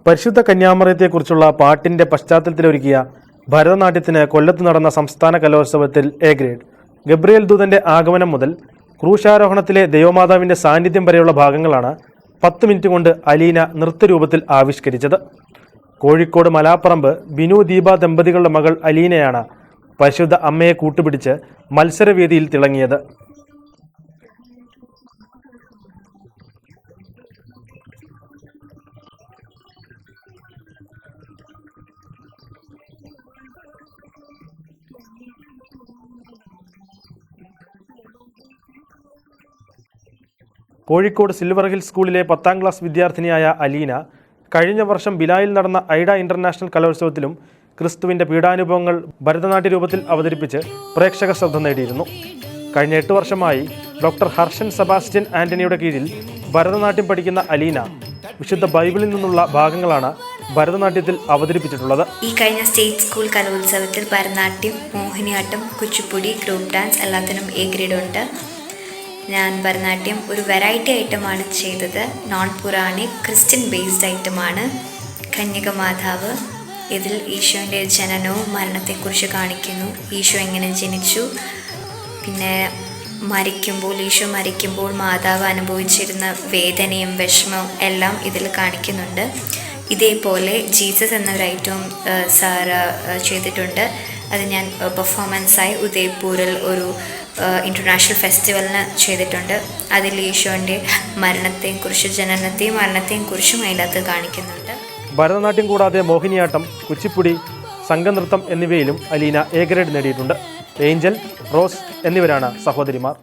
പരിശുദ്ധ കന്യാമറിയത്തെക്കുറിച്ചുള്ള പാട്ടിന്റെ പശ്ചാത്തലത്തിലൊരുക്കിയ ഭരതനാട്യത്തിന് കൊല്ലത്ത് നടന്ന സംസ്ഥാന കലോത്സവത്തിൽ എ ഗ്രേഡ്. ഗബ്രിയേൽ ദൂതന്റെ ആഗമനം മുതൽ ക്രൂശാരോഹണത്തിലെ ദൈവമാതാവിന്റെ സാന്നിധ്യം വരെയുള്ള ഭാഗങ്ങളാണ് 10 മിനിറ്റ് കൊണ്ട് അലീന നൃത്തരൂപത്തിൽ ആവിഷ്കരിച്ചത്. കോഴിക്കോട് മലാപ്പറമ്പ് ബിനു ദീപ ദമ്പതികളുടെ മകൾ അലീനയാണ് പരിശുദ്ധ അമ്മയെ കൂട്ടുപിടിച്ച് മത്സരവേദിയിൽ തിളങ്ങിയത്. കോഴിക്കോട് സിൽവർ ഹിൽ സ്കൂളിലെ 10ാം ക്ലാസ് വിദ്യാർത്ഥിനിയായ അലീന കഴിഞ്ഞ വർഷം ബിലായിൽ നടന്ന ഐഡ ഇന്റർനാഷണൽ കലോത്സവത്തിലും ക്രിസ്തുവിന്റെ പീഡാനുഭവങ്ങൾ ഭരതനാട്യ രൂപത്തിൽ അവതരിപ്പിച്ച് പ്രേക്ഷക ശ്രദ്ധ നേടിയിരുന്നു. കഴിഞ്ഞ 8 വർഷമായി ഡോക്ടർ ഹർഷൻ സെബാസ്റ്റ്യൻ ആന്റണിയുടെ കീഴിൽ ഭരതനാട്യം പഠിക്കുന്ന അലീന വിശുദ്ധ ബൈബിളിൽ നിന്നുള്ള ഭാഗങ്ങളാണ് ഭരതനാട്യത്തിൽ അവതരിപ്പിച്ചിട്ടുള്ളത്. ഈ കഴിഞ്ഞ സ്റ്റേറ്റ് സ്കൂൾ കലോത്സവത്തിൽ ഭരതനാട്യം, മോഹിനിയാട്ടം, കുച്ചിപ്പുടി, ഗ്രൂപ്പ് ഡാൻസ് എല്ലാത്തിനും എ ഗ്രേഡ് ഉണ്ട്. ഞാൻ ഭരതനാട്യം ഒരു വെറൈറ്റി ഐറ്റമാണ് ചെയ്തത്. നോൺ പുറാണിക് ക്രിസ്ത്യൻ ബേസ്ഡ് ഐറ്റമാണ്. കന്യകമാതാവ്, ഇതിൽ ഈശോൻ്റെ ജനനവും മരണത്തെക്കുറിച്ച് കാണിക്കുന്നു. ഈശോ എങ്ങനെ ജനിച്ചു, പിന്നെ ഈശോ മരിക്കുമ്പോൾ മാതാവ് അനുഭവിച്ചിരുന്ന വേദനയും വിഷമവും എല്ലാം ഇതിൽ കാണിക്കുന്നുണ്ട്. ഇതേപോലെ ജീസസ് എന്നൊരു ഐറ്റവും സാറ് ചെയ്തിട്ടുണ്ട്. അത് ഞാൻ പെർഫോമൻസായി ഉദയ്പൂരിൽ ഒരു ഇൻ്റർനാഷണൽ ഫെസ്റ്റിവലിന് ചെയ്തിട്ടുണ്ട്. അതിൽ ഈശോൻ്റെ മരണത്തെക്കുറിച്ച്, ജനനത്തെയും മരണത്തെയും കുറിച്ചും അതിനകത്ത് കാണിക്കുന്നുണ്ട്. ഭരതനാട്യം കൂടാതെ മോഹിനിയാട്ടം, കുച്ചിപ്പുടി, സംഘനൃത്തം എന്നിവയിലും അലീന എ ഗ്രേഡ് നേടിയിട്ടുണ്ട്. ഏഞ്ചൽ, റോസ് എന്നിവരാണ് സഹോദരിമാർ.